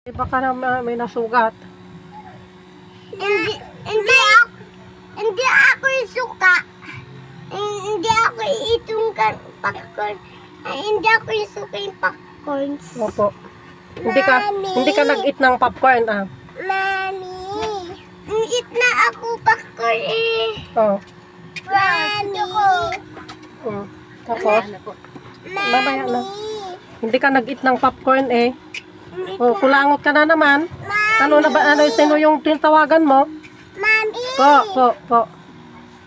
Baka na may nasugat. Hindi ako yung suka. Hindi ako itong popcorn. Hindi ako yung suka yung popcorn. Opo. Hindi ka nag-eat ng popcorn, ah. Mami, eat na ako popcorn eh. Oh. Mami. Tapos, mamaya na. Hindi ka nag-eat ng popcorn eh. Oh, kulangot ka na naman. Ano na ba, sino yung tinawagan mo? Mami. Po.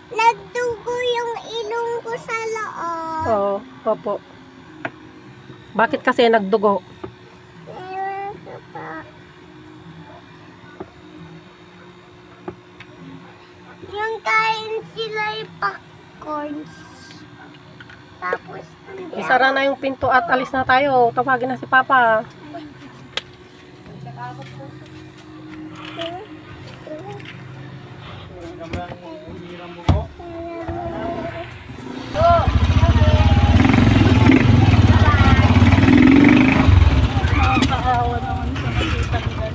Nagdugo yung ilong ko sa loob. Oo, opo. Bakit kasi nagdugo? Ewan ko pa. Yung kain sila yung popcorns. Tapos, Isara na yung pinto at alis na tayo. Tawagin na si Papa. Nakakaawa naman sa nakita nila.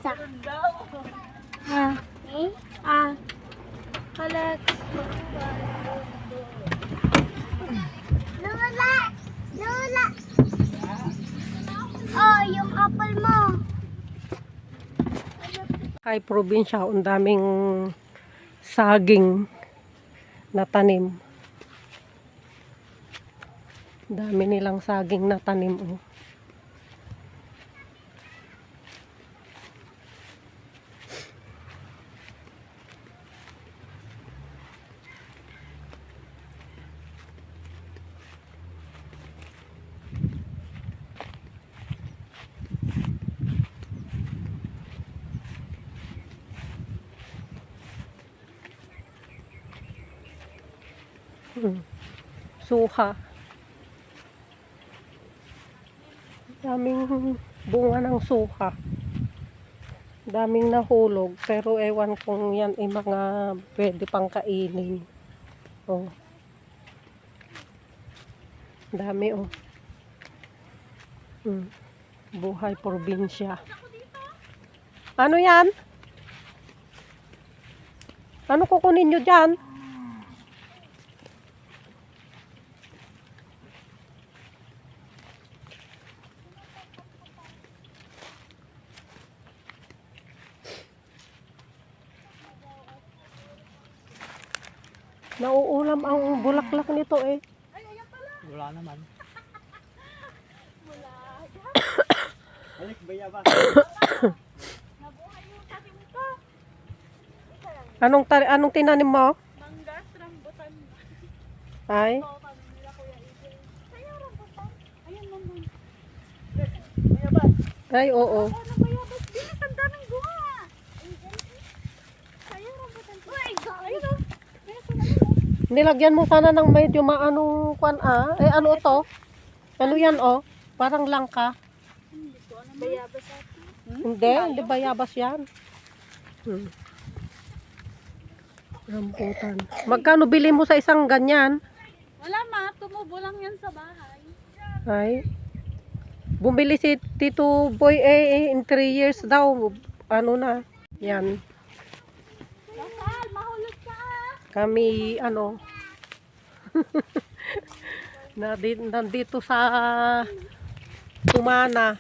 Alexa. Alex. Lola! Lola! Oh, yung apple mo. Kay probinsya, ang daming saging na tanim. Dami nilang saging na tanim. Oh. Suha. Daming bunga ng suha. Daming nahulog. Pero ewan kung yan ay mga pwede pang kainin. Oh. Dami oh. Buhay probinsya. Ano yan? Ano kukunin nyo dyan? Nauulam ang bulaklak nito eh. Wala naman. Balik, bayabas. Anong tinanim mo? Manggas, rambutan. Ay, Oo, kami nila Kuya Igel. Kaya rambutan. Ayun, mangga. Bayabas. ay oo. Ano ba yun? Bilis, ang daming bunga. Kaya rambutan. Uy, ayun o. Nilagyan mo sana ng medyo maanong kwan Eh ano to? Ano yan oh? Parang langka. Hindi ko alam. Bayabas atin. Hindi bayabas yan. Rambutan. Magkano bili mo sa isang ganyan? Wala ma, tumubo lang yan sa bahay. Ay. Bumili si Tito Boy in 3 years daw. Ano na? Yan. Lasal, mahulog ka. Kami nandito sa Tumana.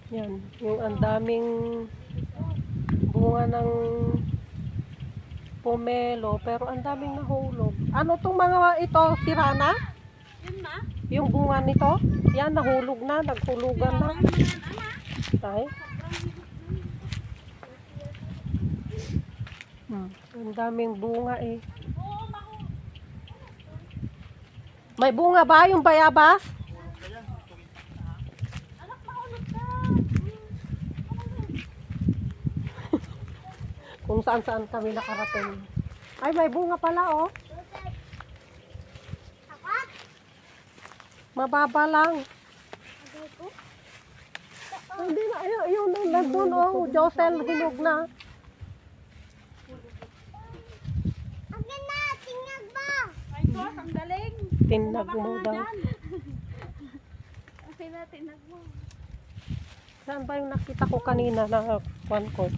Yan, yung ang daming bunga ng pomelo, pero ang daming nahulog. Ano tong mga ito, sirana? Yun ma. Yung bunga nito? Yan, nahulog na, naghulugan na. Ay. Ang daming bunga eh. Oo, mahulog. May bunga ba yung bayabas? Anak, mahulog ka. Kung saan kami nakarating. Ay, may bunga pala oh. Mababa lang. Hindi na, ayun, nandun oh. Josel, hinog na. Akin na, tingnan ba? Ay, Kos, ang galing. Tinag mo daw. Kasi na, tinag mo. Saan ba yung nakita ko kanina na kwan ko?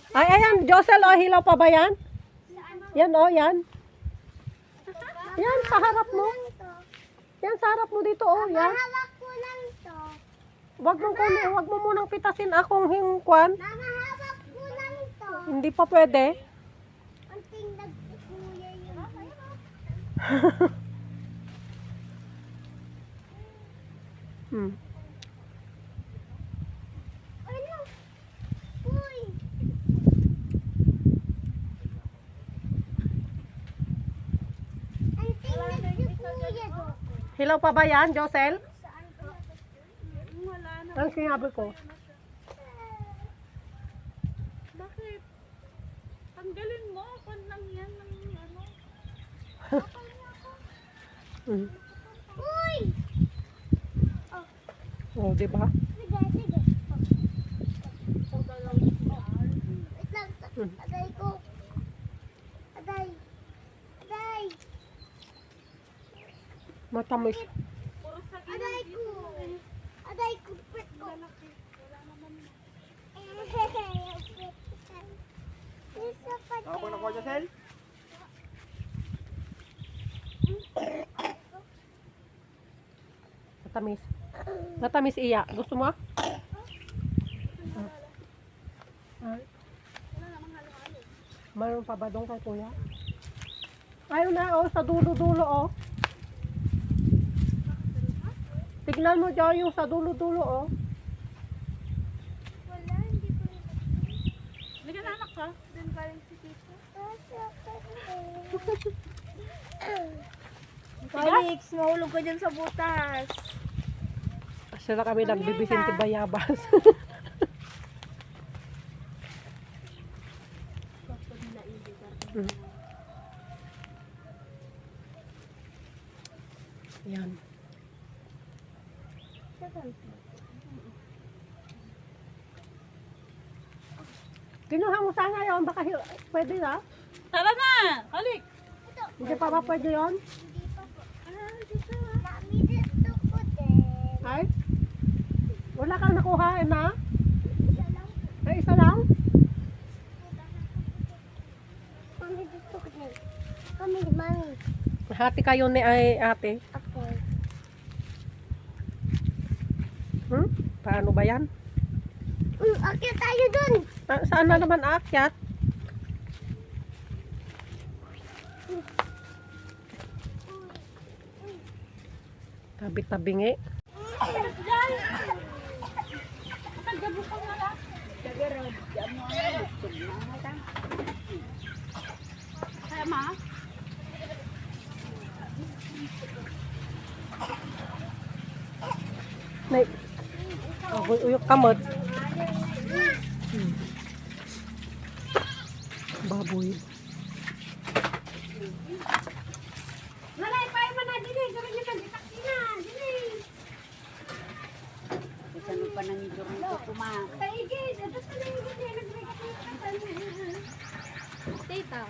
Ay, ayan, Josel, oh, hilaw pa ba yan? Yan, oh, yan. Yan, sa harap mo. Yan, sa harap mo dito, oh, yan. Hawak ko lang to. Wag mo munang pitasin akong hingkwan. Mama, hawak ko lang to. Hindi pa pwede. Ang tingnan ko kuya yun. Ano? Uy! Ang tingnan si kuya doon. Hilaw pa ba yan, Josel? Wala na. Ang sinabi ko. Bakit? Tanggalin mo. Kung lang yan ng ano. Uy! Oh, di ba? Sige, sige. Wait lang. Aday ko. Aday. Aday. Matamis. Puro sa Aday gilid ko. dito. Ako na ko dyan, Sel. Matamis. Matamis iya. Gusto mo? Ay. Mayroon pa ba doon kay kuya? Ayun na, oh, sa dulo-dulo, oh. Tignan mo dyan yung sa dulo-dulo, oh. Wala, hindi ko Hindi ka na anak ka? doon galing si Tito. Felix, mahulog ka dyan sa butas. Sila kami nagbibisin ti bayabas. Yan. Kinuha mo sana yun, baka pwede na. Tara na! Halik! Hindi pa ba pwede yun? Hindi pa po. Mami, dito ko din. Ay? Wala kang nakuha, na? Isa lang po. Ay, isa lang? Mami, dito ko din. Mami, mami. Hati kayo ni ay ate. Okay. Paano ba yan? Akyat tayo dun. Saan na naman aakyat? Tabi-tabingi. Kaya ma? Nay. Uyok kamot. Baboy. Malay, pahay mo na din eh. Gawin niyo kang itak na. Dili. Isano pa nang idong ito kuma. Paigid. Ito sa na yung gini. Tita.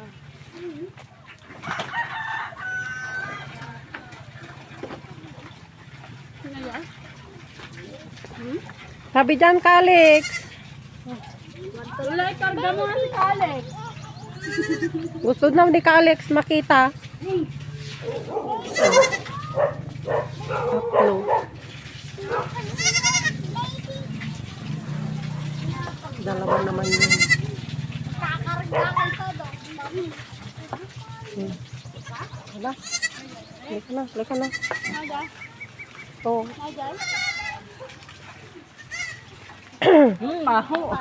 Sabi dyan, Kalix. Wala, karga mo si Alex. Gusto na ni Kalix makita. Tatlo. Dalawa naman yun. Kakarga ka todo. Hala. Halika na, halika na. Naga? Oh. Naga? Maho.